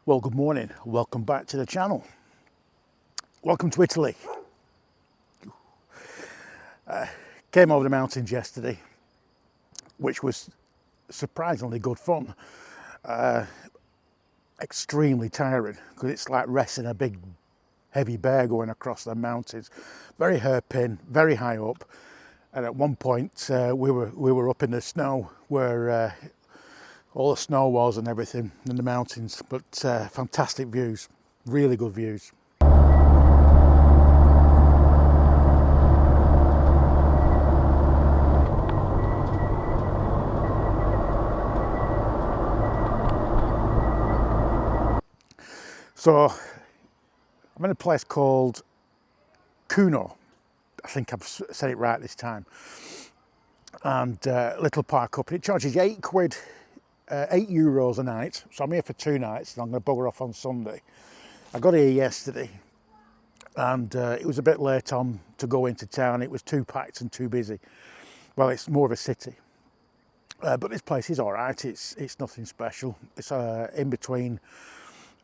Well, good morning. Welcome back to the channel. Welcome to Italy. Came over the mountains yesterday, which was surprisingly good fun. Extremely tiring because it's like resting a big heavy bear going across the mountains. Very hairpin, very high up. And at one point we were up in the snow where all the snow was and everything in the mountains, but fantastic views, really good views. So I'm in a place called Cuneo. I think I've said it right this time. And little park up, it charges £8, €8 a night. So I'm here for 2 nights and I'm going to bugger off on Sunday. I got here yesterday and it was a bit late on to go into town. It was too packed and too busy. Well, it's more of a city. But this place is all right. It's nothing special. It's in between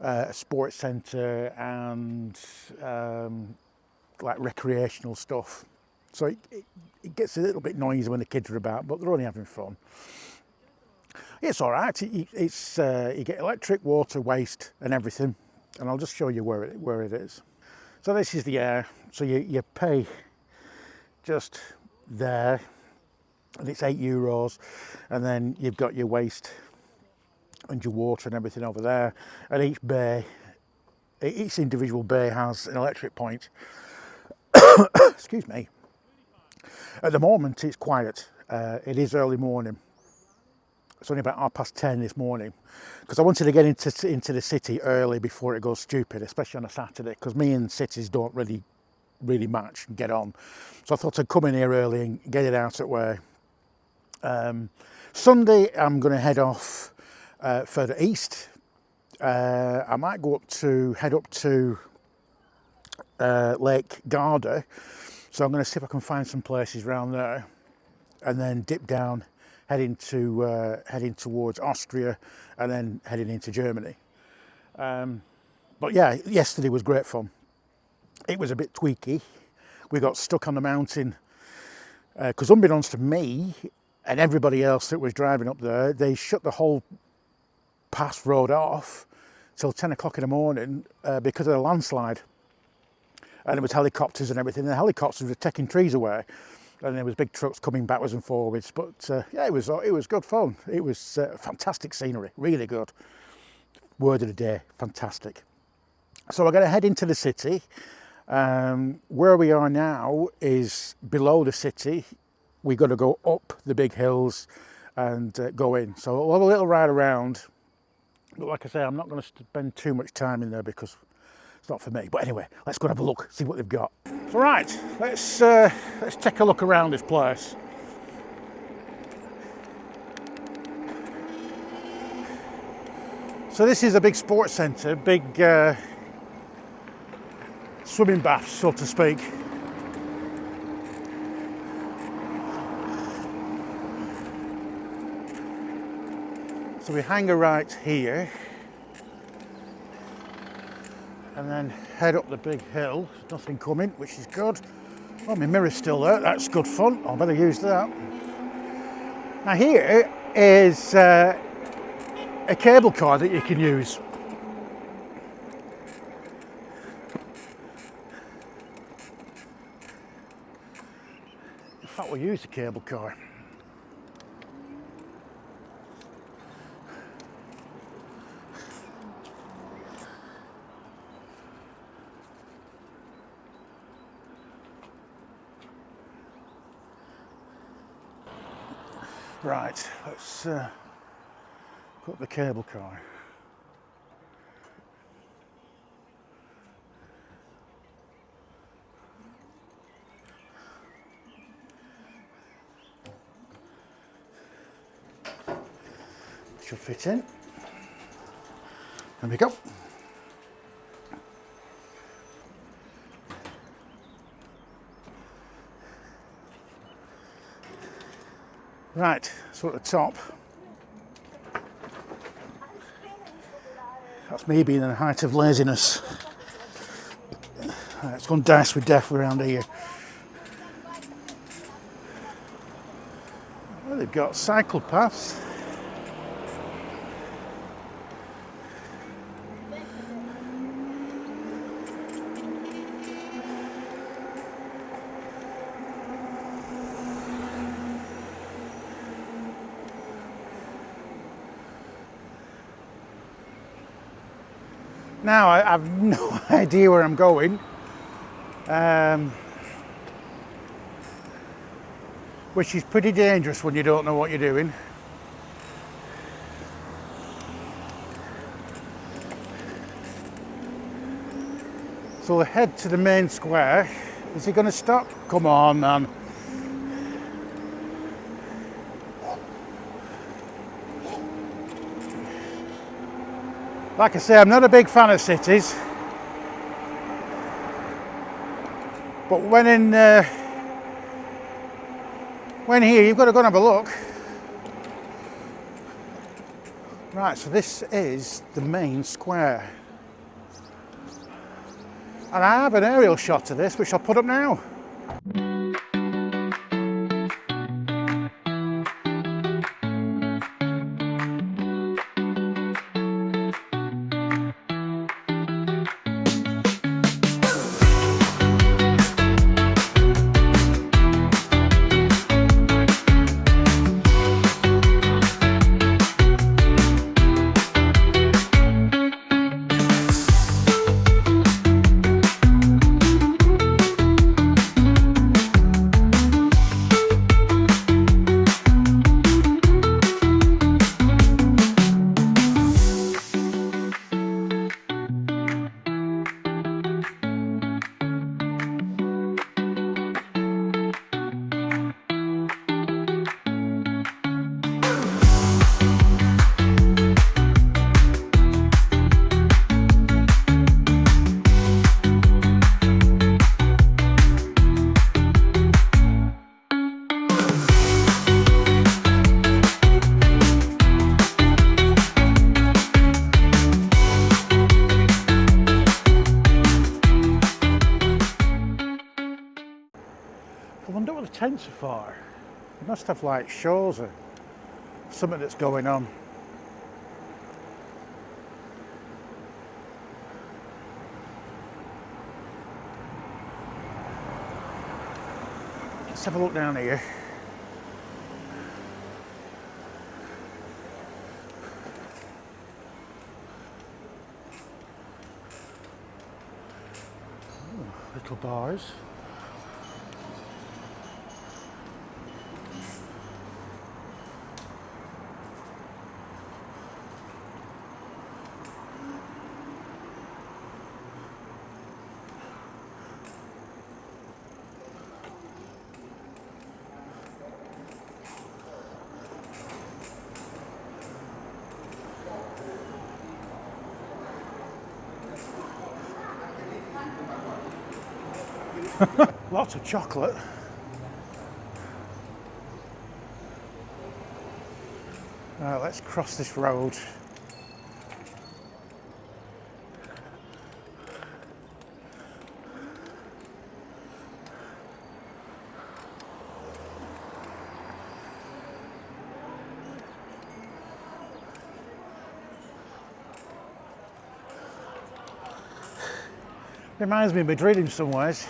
a sports centre and like recreational stuff. So it gets a little bit noisy when the kids are about, but they're only having fun. It's all right. It's you get electric, water, waste, and everything. And I'll just show you where it is. So this is the air. So you pay just there, and it's €8, and then you've got your waste and your water and everything over there. And each individual bay has an electric point. Excuse me. At the moment, it's quiet. It is early morning. It's only about 10:30 this morning because I wanted to get into the city early before it goes stupid, especially on a Saturday, because me and cities don't really match and get on. So I thought I'd come in here early and get it out of the way. Sunday, I'm going to head off further east. I might head up to Lake Garda. So I'm going to see if I can find some places around there and then dip down, heading towards Austria and then heading into Germany. But yeah, yesterday was great fun. It was a bit tweaky. We got stuck on the mountain because unbeknownst to me and everybody else that was driving up there, they shut the whole pass road off till 10 o'clock in the morning because of the landslide. And there was helicopters and everything, and the helicopters were taking trees away, and there was big trucks coming backwards and forwards. But yeah, it was good fun. It was fantastic scenery, really good. Word of the day, fantastic. So we're going to head into the city. Where we are now is below the city. We've got to go up the big hills and go in. So we'll have a little ride around. But like I say, I'm not going to spend too much time in there because it's not for me. But anyway, let's go and have a look, see what they've got. So right, let's take a look around this place. So this is a big sports centre, big swimming bath, so to speak. So we hang a right here and then head up the big hill. There's nothing coming, which is good. Oh, my mirror's still there. That's good fun. I better use that. Now here is a cable car that you can use. In fact, we'll use the cable car. Right, let's put the cable car. Should fit in. There we go. Right, so at the top That's me being in the height of laziness. Right, let's go and dice with death around here. Well, they've got cycle paths. Now I've no idea where I'm going, which is pretty dangerous when you don't know what you're doing. So we'll head to the main square. Is he going to stop? Come on, man. Like I say, I'm not a big fan of cities, but when here, you've got to go and have a look. Right, so this is the main square. And I have an aerial shot of this, which I'll put up now. I wonder what the tents are for. They must have like shows or something that's going on. Let's have a look down here. Ooh, little bars. Lots of chocolate. Right, let's cross this road. Reminds me of Madrid in some ways.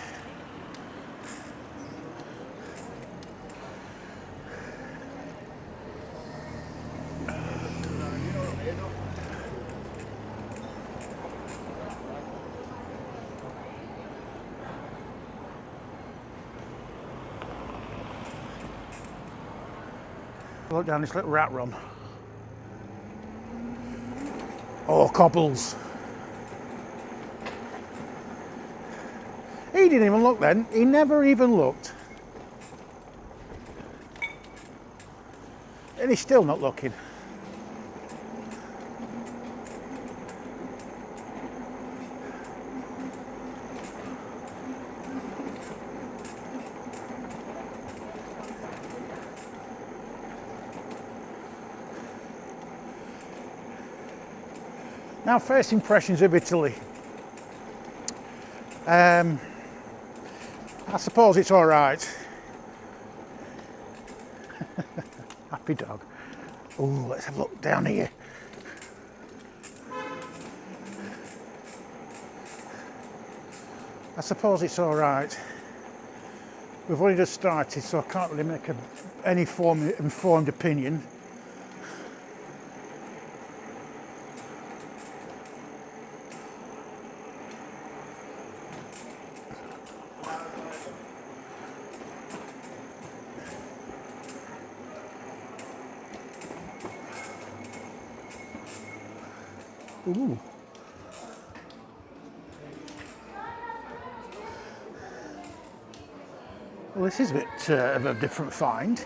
Look down this little rat run. Oh, cobbles. He didn't even look then. He never even looked. And he's still not looking. Now, first impressions of Italy. I suppose it's all right. Happy dog. Oh, let's have a look down here. I suppose it's all right. We've only just started, so I can't really make any informed opinion. Ooh. Well, this is a bit of a different find.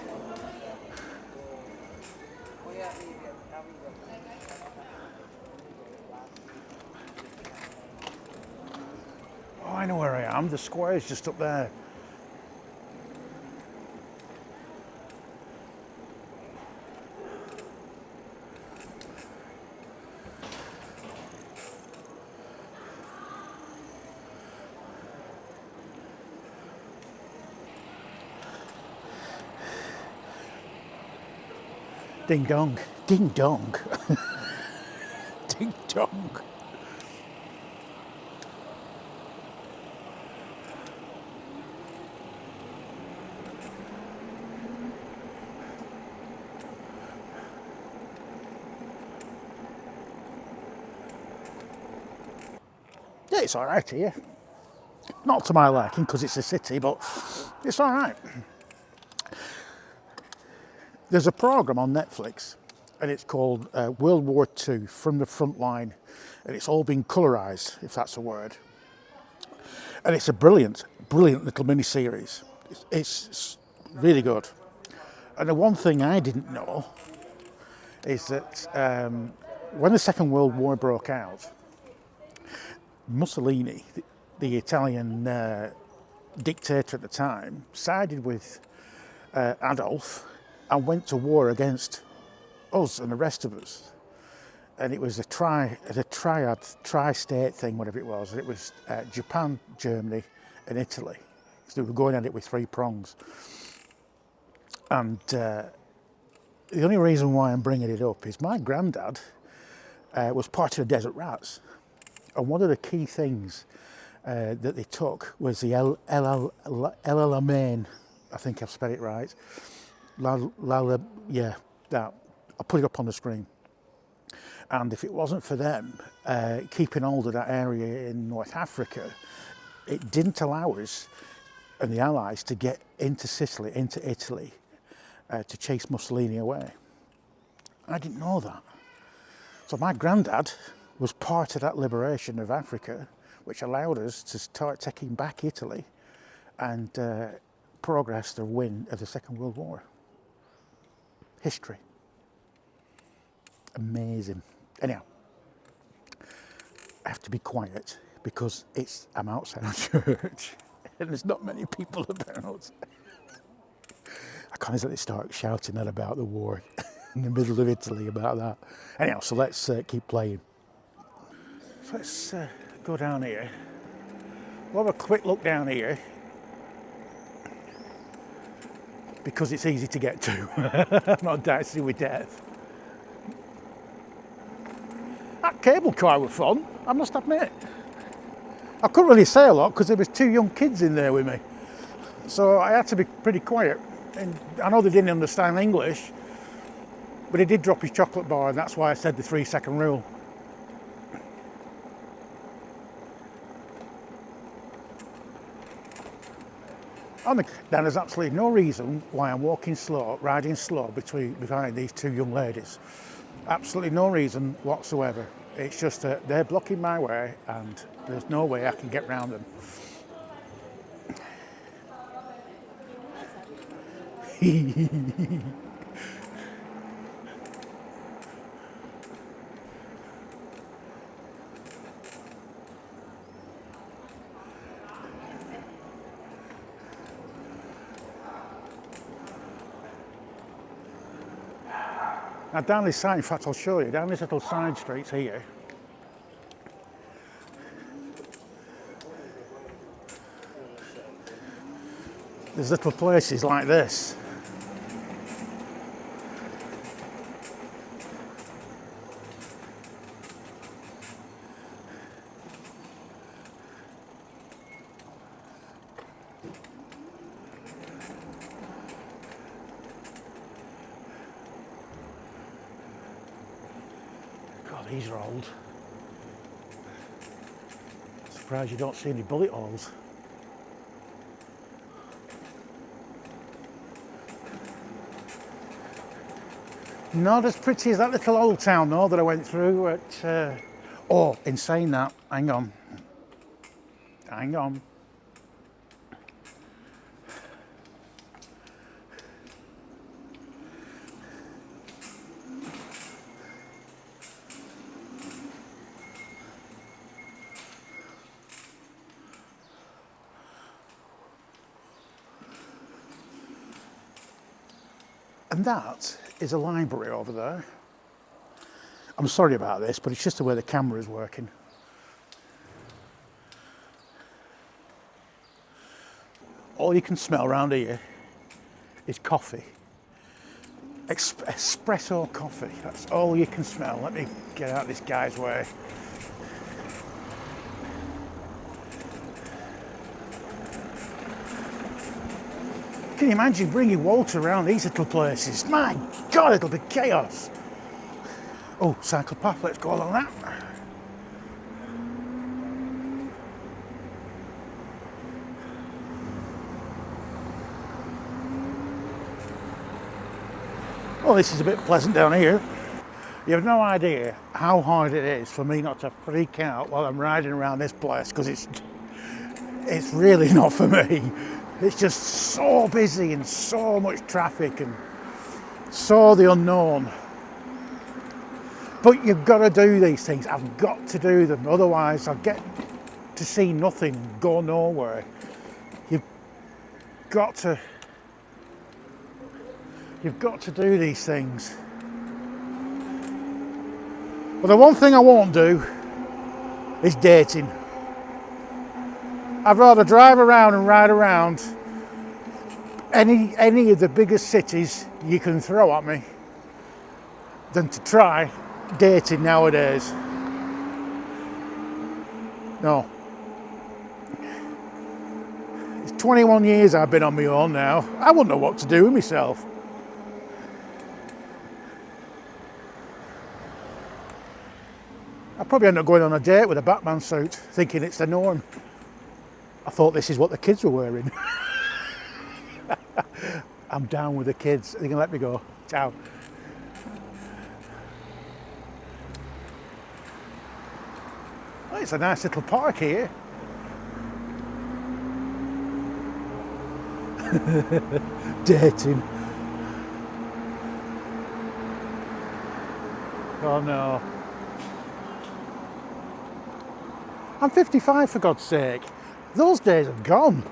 Oh, I know where I am. The square's just up there. Ding dong, ding dong, ding dong. Yeah, it's all right here. Not to my liking because it's a city, but it's all right. There's a program on Netflix, and it's called World War II from the Front Line, and it's all been colorized, if that's a word. And it's a brilliant little mini-series. It's really good. And the one thing I didn't know is that when the Second World War broke out, Mussolini, the Italian dictator at the time, sided with Adolf and went to war against us and the rest of us. And it was a tri-state thing, whatever it was. And it was Japan, Germany, and Italy. So they were going at it with 3 prongs. And the only reason why I'm bringing it up is my granddad was part of the Desert Rats. And one of the key things that they took was the El Alamein, I think I've spelled it right. Yeah, that. I'll put it up on the screen. And if it wasn't for them keeping hold of that area in North Africa, it didn't allow us and the Allies to get into Sicily, into Italy, to chase Mussolini away. I didn't know that. So my granddad was part of that liberation of Africa, which allowed us to start taking back Italy and progress the win of the Second World War. History. Amazing. Anyhow, I have to be quiet because I'm outside a church and there's not many people about. I can't exactly start shouting that about the war in the middle of Italy about that. Anyhow, so let's keep playing. So let's go down here. We'll have a quick look down here because it's easy to get to. I'm not dicey with death. That cable car was fun, I must admit. I couldn't really say a lot because there was 2 young kids in there with me. So I had to be pretty quiet. And I know they didn't understand English, but he did drop his chocolate bar, and that's why I said the 3-second rule. Now there's absolutely no reason why I'm walking slow, riding slow behind these 2 young ladies. Absolutely no reason whatsoever. It's just that they're blocking my way and there's no way I can get round them. Now down this side, in fact I'll show you, down these little side streets here, There's little places like this. God, these are old. Surprised you don't see any bullet holes. Not as pretty as that little old town though that I went through at, oh, in saying that, hang on. And that is a library over there. I'm sorry about this, but it's just the way the camera is working. All you can smell around here is coffee. Espresso coffee, that's all you can smell. Let me get out this guy's way. Can you imagine bringing Walter around these little places? My God, it'll be chaos. Oh, cycle path, let's go along that. Well, this is a bit pleasant down here. You have no idea how hard it is for me not to freak out while I'm riding around this place, because it's really not for me. It's just so busy and so much traffic and so the unknown. But you've got to do these things. I've got to do them, otherwise I'll get to see nothing, go nowhere. You've got to do these things. But the one thing I won't do is dating. I'd rather drive around and ride around any of the biggest cities you can throw at me than to try dating nowadays. No. It's 21 years I've been on my own now. I wouldn't know what to do with myself. I'd probably end up going on a date with a Batman suit, thinking it's the norm. I thought this is what the kids were wearing. I'm down with the kids. They can let me go. Ciao. Oh, it's a nice little park here. Dating. Oh no. I'm 55 for God's sake. Those days have gone.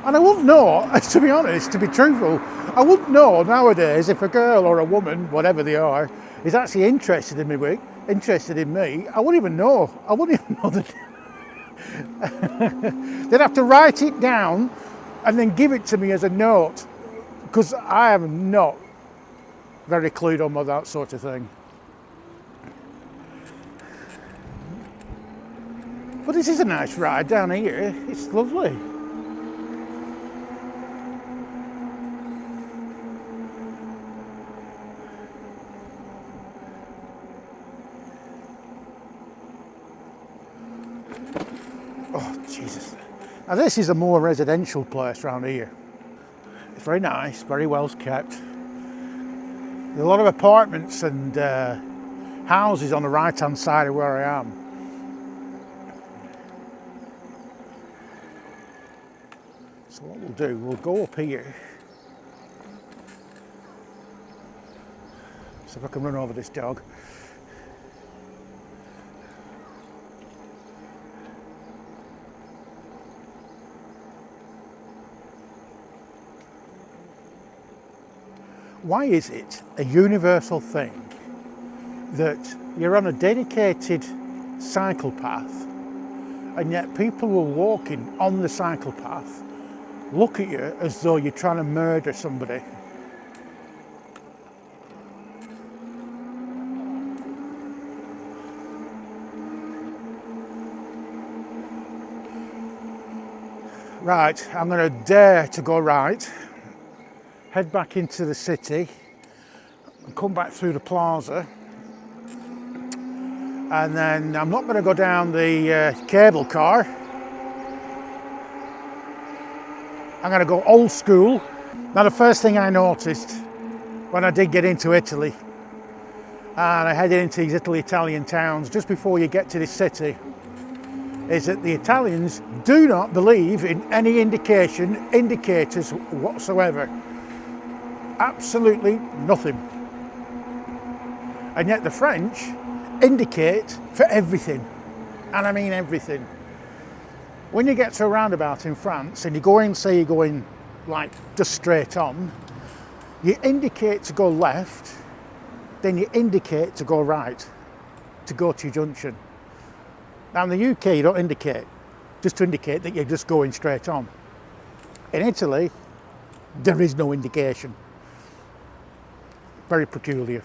And I wouldn't know, to be honest, to be truthful, I wouldn't know nowadays if a girl or a woman, whatever they are, is actually interested in me. I wouldn't even know. I wouldn't even know that. They'd have to write it down and then give it to me as a note, because I am not very clued on with that sort of thing. But this is a nice ride down here. It's lovely. Oh, Jesus. Now this is a more residential place around here. It's very nice, very well kept. There's a lot of apartments and houses on the right-hand side of where I am. So what we'll do, we'll go up here. So if I can run over this dog. Why is it a universal thing that you're on a dedicated cycle path and yet people were walking on the cycle path look at you as though you're trying to murder somebody. Right, I'm going to dare to go right, head back into the city, and come back through the plaza, and then I'm not going to go down the cable car. I'm going to go old school. Now, the first thing I noticed when I did get into Italy, and I headed into these Italian towns, just before you get to this city, is that the Italians do not believe in any indicators whatsoever. Absolutely nothing. And yet the French indicate for everything. And I mean everything. When you get to a roundabout in France and you go in, say you're going like just straight on, you indicate to go left, then you indicate to go right, to go to your junction. Now in the UK you don't indicate, just to indicate that you're just going straight on. In Italy, there is no indication. Very peculiar.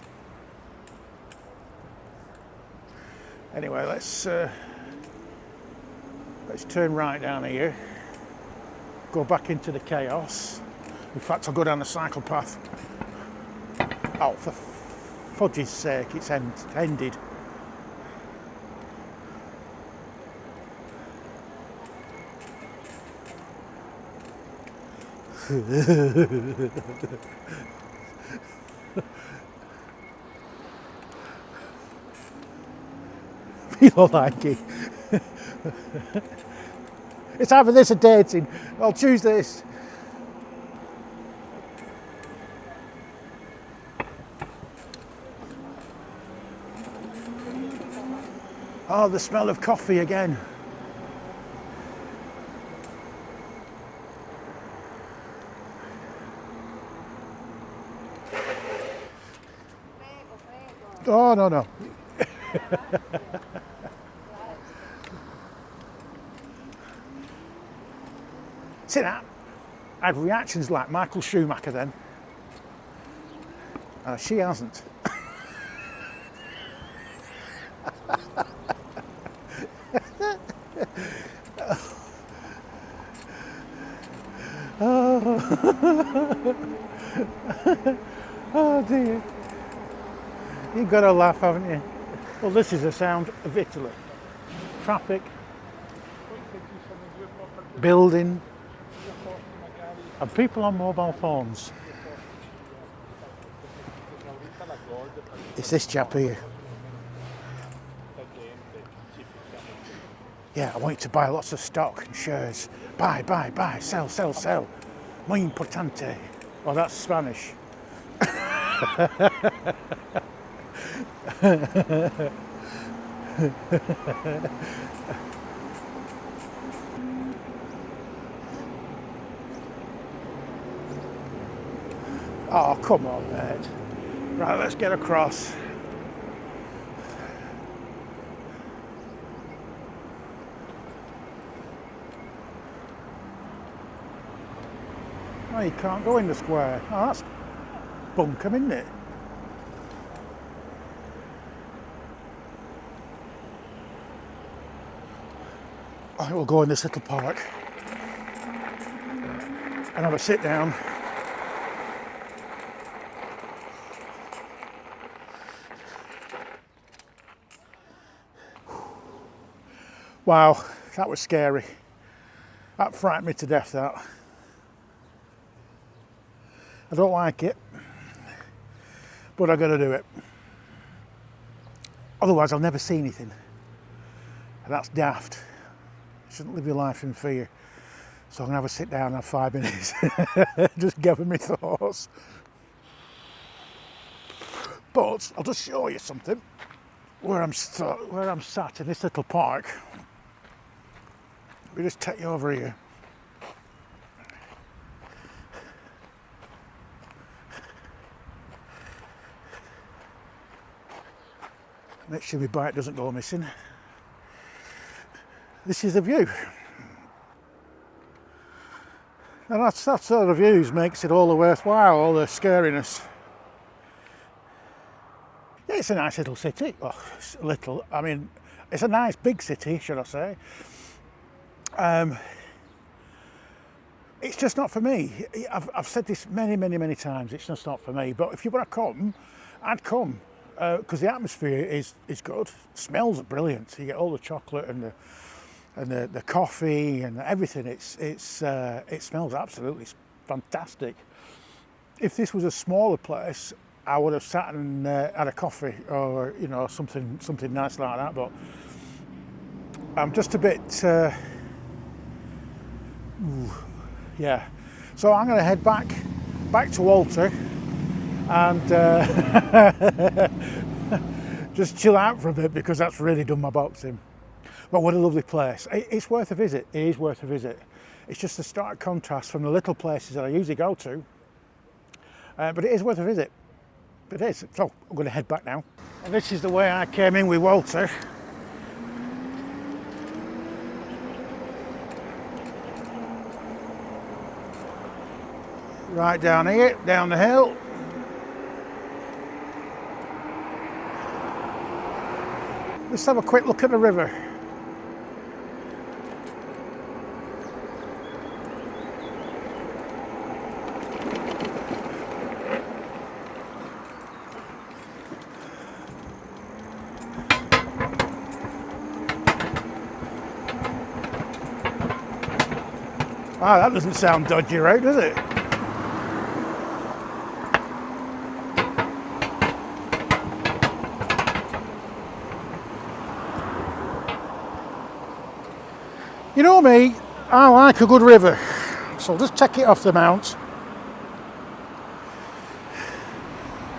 Anyway, let's turn right down here, go back into the chaos. In fact, I'll go down the cycle path. Oh, for fudge's sake, it's ended. You don't like it. It's either this or dating. I'll choose this. Oh, the smell of coffee again. Oh, no. See that? I had reactions like Michael Schumacher then. She hasn't. Oh dear. You've got to laugh, haven't you? Well, this is the sound of Italy. Traffic, building, and people on mobile phones. It's this chap here. Yeah, I want you to buy lots of stock and shares. Buy, sell. Muy importante. Oh, that's Spanish. Oh, come on, mate. Right, let's get across. No, you can't go in the square. Oh, that's bunkum, isn't it? I will go in this little park and have a sit down. Wow, that was scary. That frightened me to death, that. I don't like it, but I've got to do it. Otherwise I'll never see anything. And that's daft. You shouldn't live your life in fear. So I'm going to have a sit down and have 5 minutes. Just gather my thoughts. But I'll just show you something. Where I'm sat in this little park. Let me just take you over here. Make sure my bike doesn't go missing. This is the view. And that sort of views makes it all the worthwhile, all the scariness. Yeah, it's a nice little city. Well, it's little, I mean, it's a nice big city, should I say. It's just not for me. I've said this many times, it's just not for me. But if you want to come, I'd come. Because the atmosphere is good. Smells are brilliant. You get all the chocolate and the coffee and everything. It smells absolutely fantastic. If this was a smaller place, I would have sat and had a coffee or something nice like that. But I'm just a bit yeah. So I'm going to head back to Walter and just chill out for a bit because that's really done my boxing. But what a lovely place. It's worth a visit. It is worth a visit. It's just a stark contrast from the little places that I usually go to. But it is worth a visit. It is. So I'm going to head back now. And this is the way I came in with Walter. Right down here, down the hill. Let's have a quick look at the river. Ah, that doesn't sound dodgy, right, does it? You know me, I like a good river, so I'll just take it off the mount.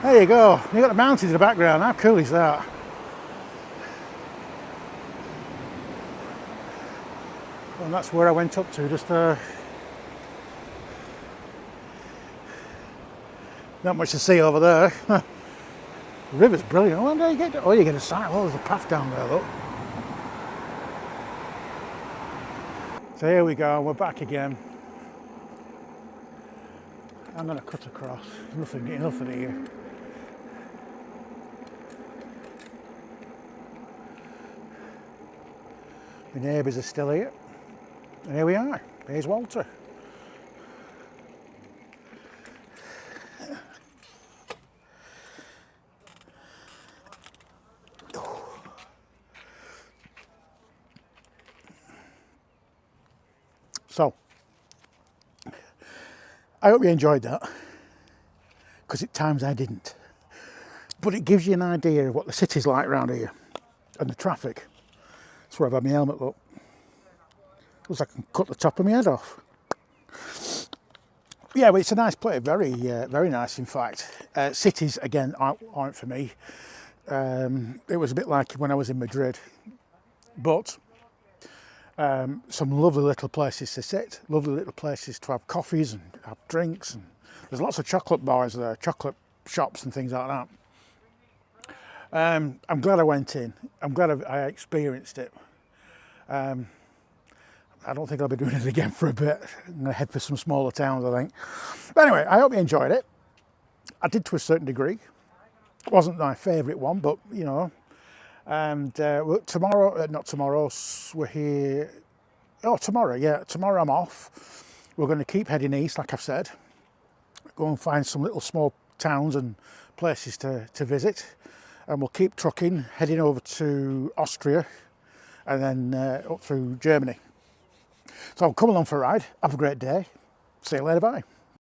There you go, you got the mountains in the background, how cool is that? And that's where I went up to, just not much to see over there. The river's brilliant. When do you get to, oh, you get a sight, oh, there's a path down there, look. So here we go, we're back again. I'm going to cut across, nothing here. The neighbours are still here. And here we are, here's Walter. So, I hope you enjoyed that, because at times I didn't. But it gives you an idea of what the city's like around here, and the traffic. That's where I've had my helmet, look. Looks like I can cut the top of my head off. Yeah, well, it's a nice place, very nice in fact. Cities, again, aren't for me. It was a bit like when I was in Madrid. But some lovely little places to sit, lovely little places to have coffees and have drinks. And there's lots of chocolate bars there, chocolate shops and things like that. I'm glad I went in. I'm glad I experienced it. I don't think I'll be doing it again for a bit. I'm going to head for some smaller towns, I think. But anyway, I hope you enjoyed it. I did to a certain degree. It wasn't my favourite one, but you know. And tomorrow, not tomorrow, we're here. Oh, tomorrow, yeah. Tomorrow I'm off. We're going to keep heading east, like I've said. Go and find some little small towns and places to visit. And we'll keep trucking, heading over to Austria and then up through Germany. So come along for a ride. Have a great day. See you later. Bye.